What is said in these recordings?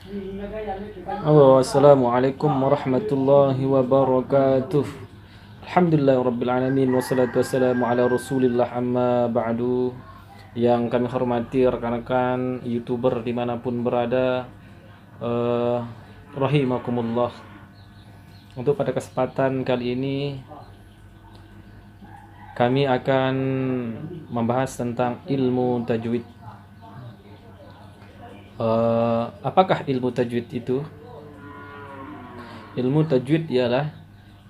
Halo, assalamualaikum warahmatullahi wabarakatuh. Alhamdulillah rabbil alamin wassalatu wassalamu ala rasulillah amma ba'du. Yang kami hormati rekan-rekan YouTuber dimanapun berada, rahimakumullah. Untuk pada kesempatan kali ini kami akan membahas tentang ilmu tajwid. Apakah ilmu tajwid itu? Ilmu tajwid ialah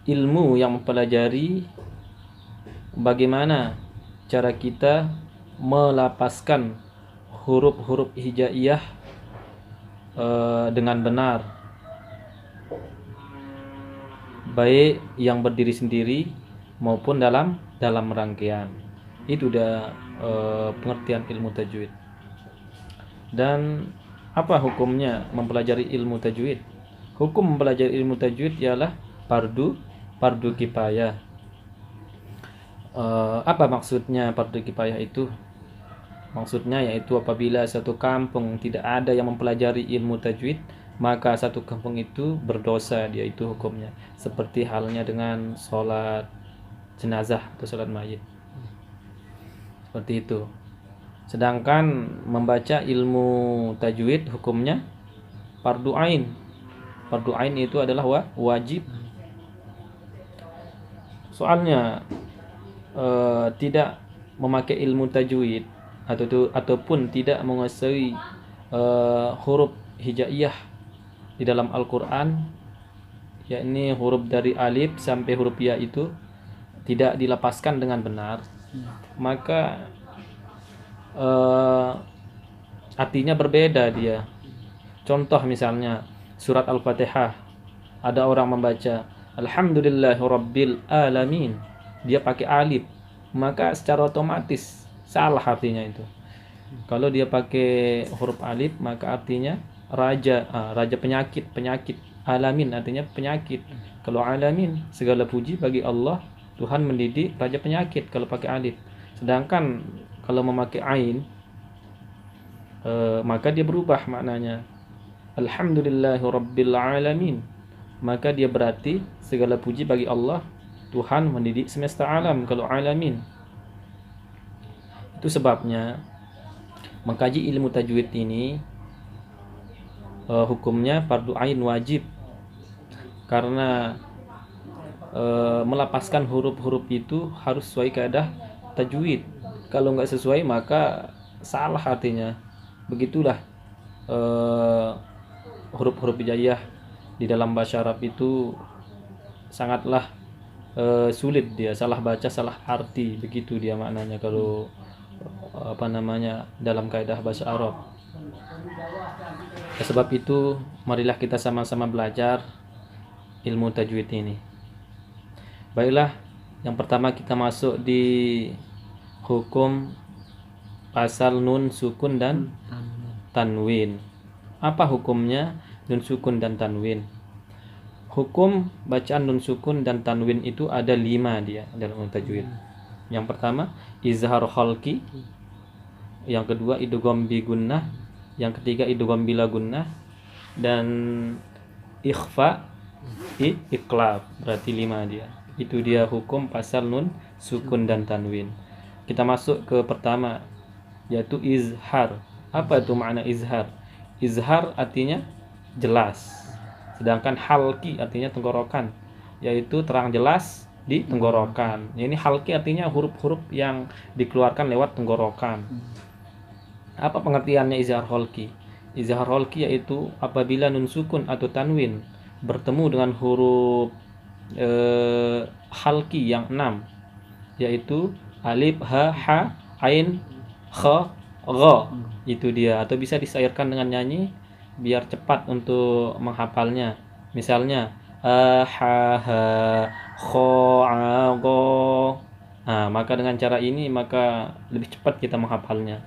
ilmu yang mempelajari bagaimana cara kita melapaskan huruf-huruf hijaiyah dengan benar, baik yang berdiri sendiri maupun dalam rangkaian. Itu udah pengertian ilmu tajwid. Dan apa hukumnya mempelajari ilmu tajwid? Hukum mempelajari ilmu tajwid ialah fardu kifayah. Apa maksudnya fardu kifayah itu? Maksudnya yaitu apabila satu kampung tidak ada yang mempelajari ilmu tajwid, maka satu kampung itu berdosa, dia itu hukumnya. Seperti halnya dengan sholat jenazah atau sholat mayit. Seperti itu. Sedangkan membaca ilmu tajwid hukumnya fardu ain. Fardu ain itu adalah wajib. Soalnya tidak memakai ilmu tajwid ataupun tidak menguasai huruf hijaiyah di dalam Al-Qur'an, yakni huruf dari alif sampai huruf ya itu tidak dilapaskan dengan benar, maka artinya berbeda dia. Contoh misalnya surat Al-Fatihah, ada orang membaca Alhamdulillahirabbil alamin, dia pakai alif, maka secara otomatis salah artinya itu. Kalau dia pakai huruf alif, maka artinya raja penyakit. Alamin artinya penyakit. Kalau alamin, segala puji bagi Allah, Tuhan mendidik raja penyakit kalau pakai alif. Sedangkan kalau memakai ain, maka dia berubah maknanya. Alhamdulillahirabbil alamin, maka dia berarti segala puji bagi Allah, Tuhan mendidik semesta alam. Kalau alamin, itu sebabnya mengkaji ilmu tajwid ini hukumnya fardu ain wajib, karena melapaskan huruf-huruf itu harus sesuai kaidah tajwid. Kalau nggak sesuai maka salah artinya. Begitulah huruf-huruf hijaiyah di dalam bahasa Arab itu sangatlah sulit, dia salah baca salah arti, begitu dia maknanya kalau dalam kaidah bahasa Arab. Sebab itu marilah kita sama-sama belajar ilmu tajwid ini. Baiklah, yang pertama kita masuk di hukum pasal nun sukun dan tanwin. Apa hukumnya nun sukun dan tanwin? Hukum bacaan nun sukun dan tanwin itu ada 5 dia dalam tajwid. Yang pertama izhar khalqi, yang kedua idgham bi gunnah, yang ketiga idgham bila gunnah, dan ikhfa iqlab. Berarti 5 dia. Itu dia hukum pasal nun sukun dan tanwin. Kita masuk ke pertama, yaitu izhar. Apa itu makna izhar? Izhar artinya jelas, sedangkan halki artinya tenggorokan, yaitu terang jelas di tenggorokan. Ini halki artinya huruf-huruf yang dikeluarkan lewat tenggorokan. Apa pengertiannya izhar halki? Izhar halki yaitu apabila nun sukun atau tanwin bertemu dengan huruf halki yang 6, yaitu alif, ha, ha, ain, kha, gha. Itu dia. Atau bisa disairkan dengan nyanyi biar cepat untuk menghafalnya. Misalnya ha, ha, kha, a, gha. Nah, maka dengan cara ini maka lebih cepat kita menghafalnya.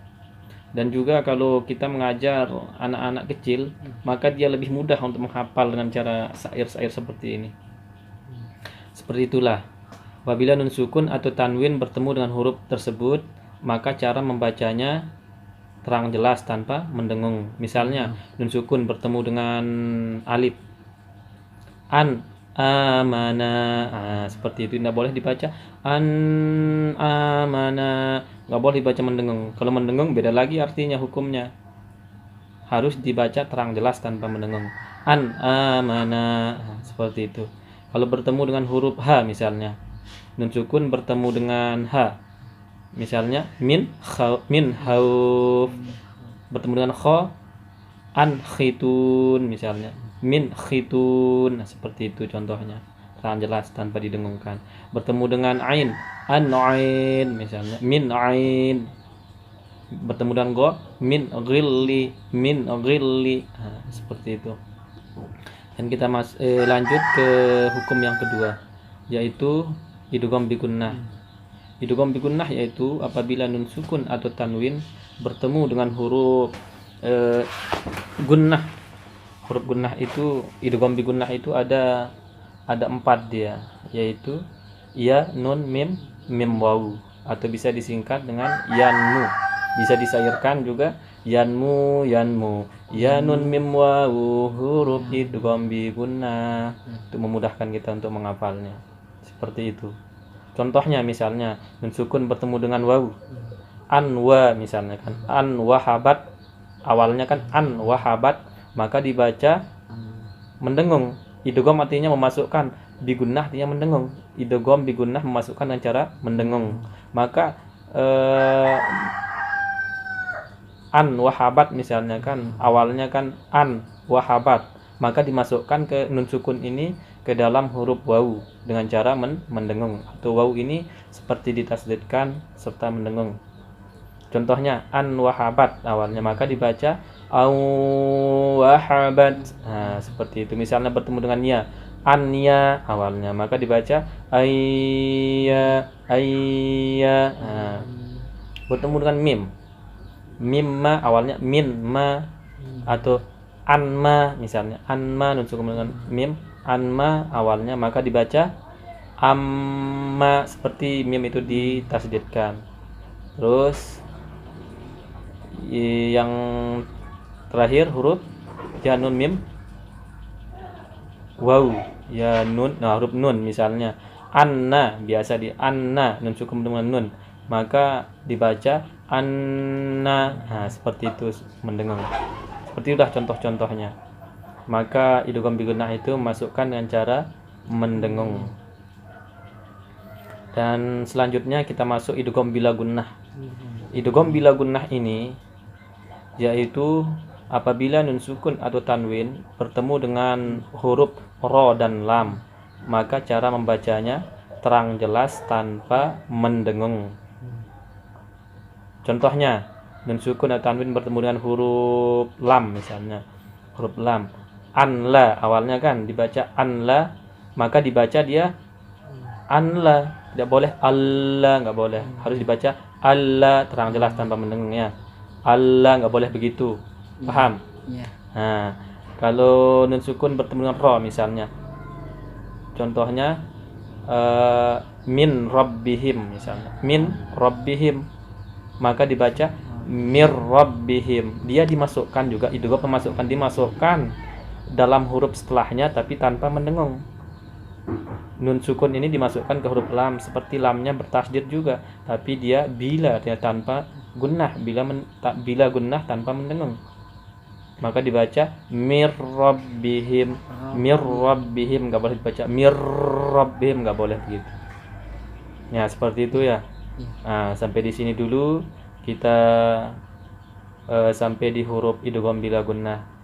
Dan juga kalau kita mengajar anak-anak kecil, maka dia lebih mudah untuk menghafal dengan cara sair-sair seperti ini. Seperti itulah. Apabila nun sukun atau tanwin bertemu dengan huruf tersebut, maka cara membacanya terang jelas tanpa mendengung. Misalnya nun sukun bertemu dengan alif, an amana, seperti itu. Tidak boleh dibaca an amana, nggak boleh dibaca mendengung. Kalau mendengung beda lagi artinya, hukumnya harus dibaca terang jelas tanpa mendengung. An amana, seperti itu. Kalau bertemu dengan huruf H misalnya, nun sukun bertemu dengan H, misalnya min hauf, bertemu dengan kha, an khitun misalnya, min khitun. Nah, seperti itu contohnya, terang jelas tanpa didengungkan. Bertemu dengan ain, an ain misalnya, min ain. Bertemu dengan go, min ghilli, nah, seperti itu. Dan kita lanjut ke hukum yang kedua, yaitu idgham bi gunnah. Idgham bi gunnah yaitu apabila nun sukun atau tanwin bertemu dengan huruf gunnah. Huruf gunnah itu, idgham bi gunnah itu ada 4 dia, yaitu ya, nun, mim, wawu, atau bisa disingkat dengan yanmu. Bisa disairkan juga yanmu, ya nun mim wawu, huruf idgham bi gunnah, untuk memudahkan kita untuk menghafalnya. Seperti itu. Contohnya misalnya nun sukun bertemu dengan wawu, anwa misalnya kan, an wahabat, awalnya kan an wahabat, maka dibaca mendengung. Idgham artinya memasukkan, bi gunnah artinya mendengung. Idgham bi gunnah memasukkan dengan cara mendengung. Maka an wahabat misalnya kan, awalnya kan an wahabat, maka dimasukkan ke nun sukun ini ke dalam huruf wawu dengan cara mendengung, atau wawu ini seperti ditasdidkan serta mendengung. Contohnya an wahabat awalnya, maka dibaca au wahabat. Nah, seperti itu. Misalnya bertemu dengan ya, anya awalnya, maka dibaca ayya. Nah, bertemu dengan mim, mimma awalnya, minma, atau anma misalnya, anma nun sukun dengan mim, anma awalnya, maka dibaca amma, seperti mim itu ditasdidkan. Terus yang terakhir huruf ya, nun, mim, wawu, ya nun. Nah, huruf nun misalnya anna, biasa di anna, nun sukun dengan nun, maka dibaca anna. Nah, seperti itu mendengung. Seperti itulah contoh-contohnya. Maka idgham bi gunnah itu masukkan dengan cara mendengung. Dan selanjutnya kita masuk idgham bila gunnah. Idgham bila gunnah ini yaitu apabila nun sukun atau tanwin bertemu dengan huruf ro dan lam, maka cara membacanya terang jelas tanpa mendengung. Contohnya nun sukun atau tanwin bertemu dengan huruf lam misalnya, huruf lam, anla awalnya kan dibaca anla, maka dibaca dia anla, tidak boleh Allah, nggak boleh, harus dibaca Allah terang jelas tanpa mendengungnya. Allah, nggak boleh begitu, paham? Nah, kalau nun sukun bertemu dengan ro misalnya, contohnya min rabbihim misalnya, min rabbihim, maka dibaca mir rabbihim. Dia dimasukkan juga, idgham memasukkan, dimasukkan dalam huruf setelahnya tapi tanpa mendengung. Nun sukun ini dimasukkan ke huruf lam, seperti lamnya bertasdid juga, tapi dia bila dia tanpa gunnah, bila gunnah tanpa mendengung, maka dibaca mir rabbihim, nggak boleh dibaca mir rabbihim, nggak boleh begitu. Ya, seperti itu ya. Nah, sampai di sini dulu kita sampai di huruf idgham bila gunnah.